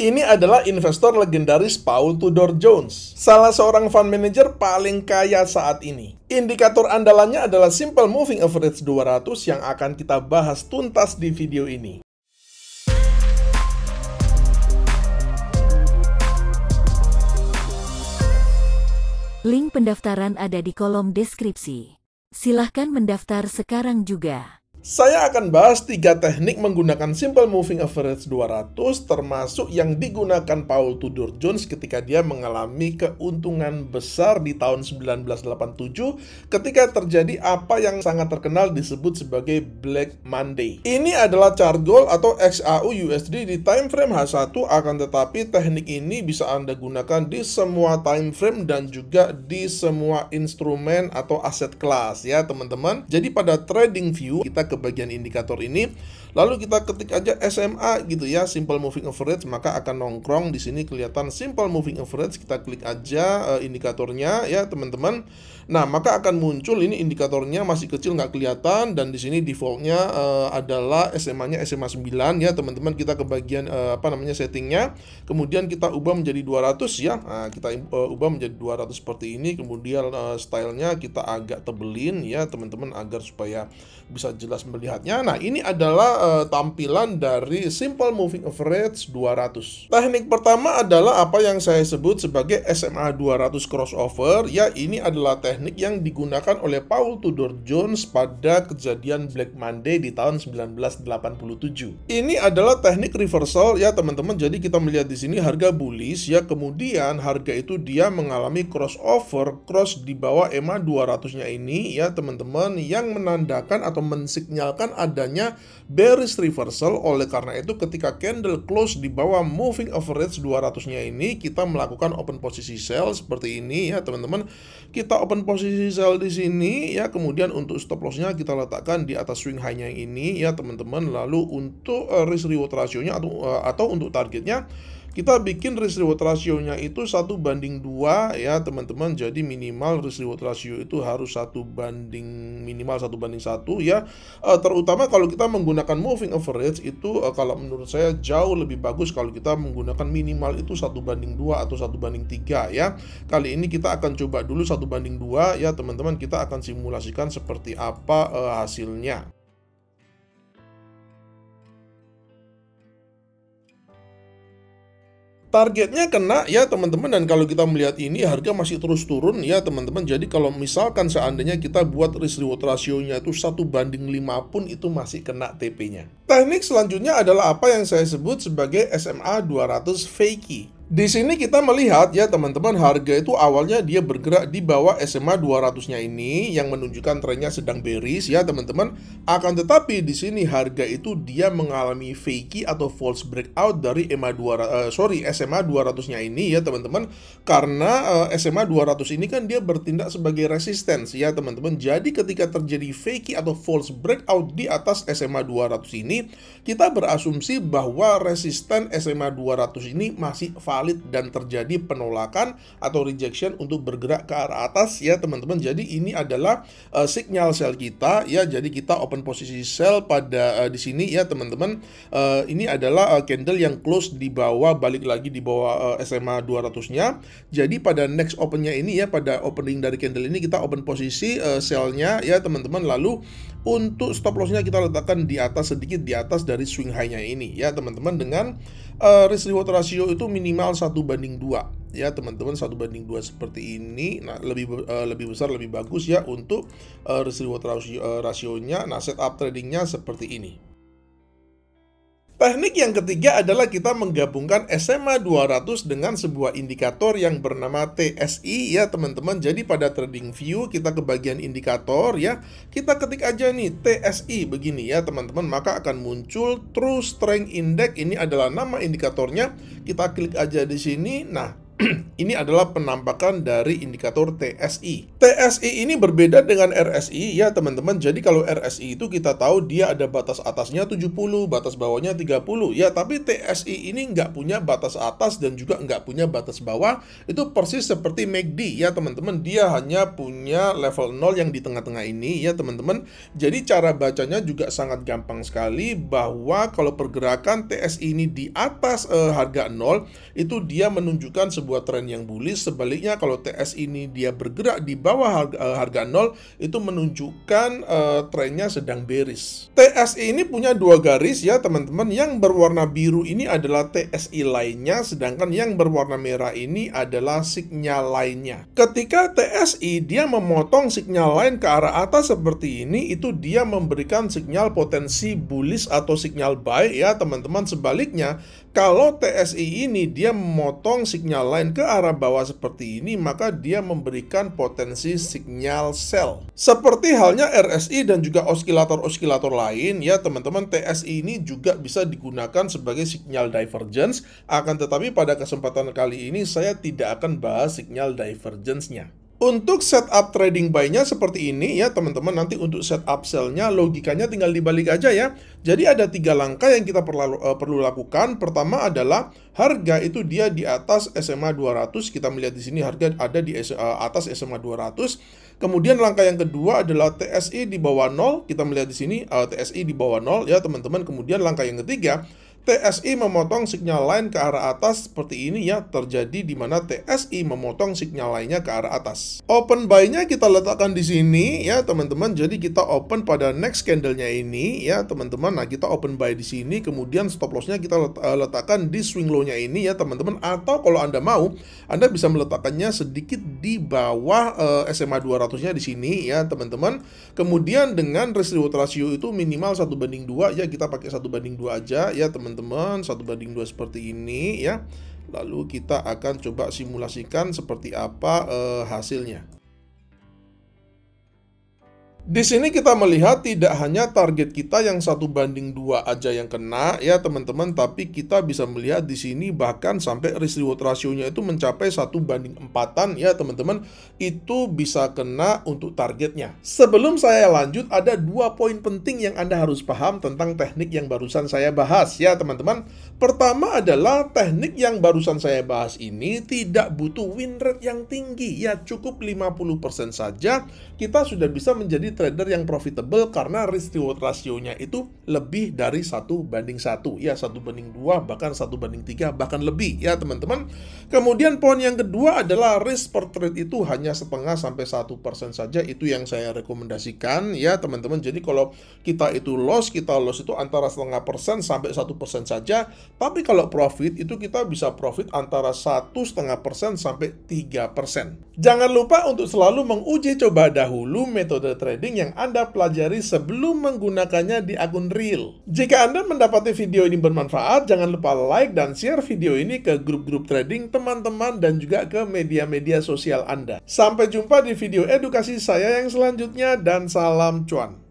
Ini adalah investor legendaris Paul Tudor Jones, salah seorang fund manager paling kaya saat ini. Indikator andalannya adalah Simple Moving Average 200 yang akan kita bahas tuntas di video ini. Link pendaftaran ada di kolom deskripsi. Silahkan mendaftar sekarang juga. Saya akan bahas 3 teknik menggunakan Simple Moving Average 200 termasuk yang digunakan Paul Tudor Jones ketika dia mengalami keuntungan besar di tahun 1987 ketika terjadi apa yang sangat terkenal disebut sebagai Black Monday. Ini adalah chart gold atau XAU USD di time frame H1, akan tetapi teknik ini bisa Anda gunakan di semua time frame dan juga di semua instrumen atau aset kelas ya teman-teman. Jadi pada trading view kita ke bagian indikator ini, lalu kita ketik aja SMA gitu ya, Simple Moving Average, maka akan nongkrong di sini kelihatan Simple Moving Average. Kita klik aja indikatornya ya teman-teman. Nah, maka akan muncul ini indikatornya masih kecil nggak kelihatan, dan di sini defaultnya adalah SMA-nya SMA 9 ya teman-teman. Kita ke bagian settingnya, kemudian kita ubah menjadi 200 ya. Nah, kita ubah menjadi 200 seperti ini, kemudian stylenya kita agak tebelin ya teman-teman agar supaya bisa jelas melihatnya. Nah, ini adalah tampilan dari Simple Moving Average 200. Teknik pertama adalah apa yang saya sebut sebagai SMA 200 crossover ya. Ini adalah teknik yang digunakan oleh Paul Tudor Jones pada kejadian Black Monday di tahun 1987. Ini adalah teknik reversal ya teman-teman. Jadi kita melihat di sini harga bullish ya, kemudian harga itu dia mengalami crossover, cross di bawah EMA 200-nya ini ya teman-teman, yang menandakan atau mensignalkan adanya bearish reversal. Oleh karena itu ketika candle close di bawah moving average 200-nya ini, kita melakukan open posisi sell seperti ini ya teman-teman. Kita open posisi sell di sini ya, kemudian untuk stop loss-nya kita letakkan di atas swing high-nya ini ya teman-teman. Lalu untuk risk reward ratio-nya atau untuk targetnya, kita bikin risk reward ratio-nya itu 1:2 ya teman-teman. Jadi minimal risk reward ratio itu harus minimal 1:1 ya. Terutama kalau kita menggunakan moving average itu kalau menurut saya jauh lebih bagus kalau kita menggunakan minimal itu 1:2 atau 1:3 ya. Kali ini kita akan coba dulu 1:2 ya teman-teman. Kita akan simulasikan seperti apa hasilnya. Targetnya kena ya teman-teman, dan kalau kita melihat ini harga masih terus turun ya teman-teman. Jadi kalau misalkan seandainya kita buat risk reward ratio-nya itu 1:5 pun itu masih kena TP-nya. Teknik selanjutnya adalah apa yang saya sebut sebagai SMA 200 Fakie. Di sini kita melihat ya teman-teman, harga itu awalnya dia bergerak di bawah SMA 200-nya ini yang menunjukkan trennya sedang bearish ya teman-teman. Akan tetapi di sini harga itu dia mengalami fakie atau false breakout dari SMA 200-nya ini ya teman-teman. Karena SMA 200 ini kan dia bertindak sebagai resistance ya teman-teman. Jadi ketika terjadi fakie atau false breakout di atas SMA 200 ini, kita berasumsi bahwa resisten SMA 200 ini masih valid dan terjadi penolakan atau rejection untuk bergerak ke arah atas ya teman-teman. Jadi ini adalah signal sell kita ya. Jadi kita open posisi sell pada di sini ya teman-teman. Ini adalah candle yang close di bawah, balik lagi di bawah SMA 200-nya. Jadi pada next opennya ini ya, pada opening dari candle ini kita open posisi sell-nya ya teman-teman. Lalu untuk stop loss-nya kita letakkan di atas, sedikit di atas dari swing high-nya ini ya teman-teman, dengan risk reward ratio itu minimal 1:2 ya teman-teman, 1:2 seperti ini. Nah, lebih besar lebih bagus ya untuk risk reward ratio-nya. Nah, setup tradingnya seperti ini. Teknik yang ketiga adalah kita menggabungkan SMA 200 dengan sebuah indikator yang bernama TSI ya teman-teman. Jadi pada trading view kita ke bagian indikator ya, kita ketik aja nih TSI begini ya teman-teman, maka akan muncul True Strength Index. Ini adalah nama indikatornya. Kita klik aja di sini. Nah, Ini adalah penampakan dari indikator TSI. TSI ini berbeda dengan RSI ya teman-teman. Jadi kalau RSI itu kita tahu dia ada batas atasnya 70, batas bawahnya 30 ya. Tapi TSI ini nggak punya batas atas dan juga nggak punya batas bawah. Itu persis seperti MACD ya teman-teman. Dia hanya punya level 0 yang di tengah-tengah ini ya teman-teman. Jadi cara bacanya juga sangat gampang sekali, bahwa kalau pergerakan TSI ini di atas harga 0, itu dia menunjukkan sebuah tren yang bullish. Sebaliknya kalau TSI ini dia bergerak di bawah harga 0, itu menunjukkan trennya sedang bearish. TSI ini punya dua garis ya teman-teman. Yang berwarna biru ini adalah TSI lainnya, sedangkan yang berwarna merah ini adalah sinyal lainnya. Ketika TSI dia memotong sinyal lain ke arah atas seperti ini, itu dia memberikan sinyal potensi bullish atau sinyal buy ya teman-teman. Sebaliknya kalau TSI ini dia memotong sinyal lain ke arah bawah seperti ini, maka dia memberikan potensi sinyal sell. Seperti halnya RSI dan juga oskilator-oskilator lain ya teman-teman, TSI ini juga bisa digunakan sebagai sinyal divergence. Akan tetapi pada kesempatan kali ini saya tidak akan bahas sinyal divergence-nya. Untuk setup trading buy-nya seperti ini ya teman-teman. Nanti untuk setup sell-nya logikanya tinggal dibalik aja ya. Jadi ada 3 langkah yang kita perlu lakukan. Pertama adalah harga itu dia di atas SMA 200. Kita melihat di sini harga ada di atas SMA 200. Kemudian langkah yang kedua adalah TSI di bawah 0. Kita melihat di sini TSI di bawah 0 ya teman-teman. Kemudian langkah yang ketiga, TSI memotong sinyal lain ke arah atas seperti ini ya, terjadi di mana TSI memotong sinyal lainnya ke arah atas. Open buy-nya kita letakkan di sini ya teman-teman. Jadi kita open pada next candle-nya ini ya teman-teman. Nah, kita open buy di sini, kemudian stop loss-nya kita letakkan di swing low-nya ini ya teman-teman. Atau kalau Anda mau, Anda bisa meletakkannya sedikit di bawah SMA 200-nya di sini ya teman-teman. Kemudian dengan risk reward ratio itu minimal 1:2 ya, kita pakai 1:2 aja ya teman-teman. 1:2 seperti ini ya. Lalu kita akan coba simulasikan seperti apa hasilnya. Di sini kita melihat tidak hanya target kita yang 1:2 aja yang kena ya teman-teman, tapi kita bisa melihat di sini bahkan sampai risk reward rasionya itu mencapai 1:4 ya teman-teman. Itu bisa kena untuk targetnya. Sebelum saya lanjut, ada 2 poin penting yang Anda harus paham tentang teknik yang barusan saya bahas ya teman-teman. Pertama adalah teknik yang barusan saya bahas ini tidak butuh win rate yang tinggi ya, cukup 50% saja kita sudah bisa menjadi trader yang profitable karena risk reward rasionya itu lebih dari 1:1 ya, 1:2 bahkan 1:3 bahkan lebih ya teman-teman. Kemudian poin yang kedua adalah risk per trade itu hanya 0,5 sampai 1% saja. Itu yang saya rekomendasikan ya teman-teman. Jadi kalau kita loss itu antara 0,5% sampai 1% saja. Tapi kalau profit itu kita bisa profit antara 1,5% sampai 3%. Jangan lupa untuk selalu menguji coba dahulu metode trading yang Anda pelajari sebelum menggunakannya di akun real. Jika Anda mendapati video ini bermanfaat, jangan lupa like dan share video ini ke grup-grup trading teman-teman dan juga ke media-media sosial Anda. Sampai jumpa di video edukasi saya yang selanjutnya dan salam cuan.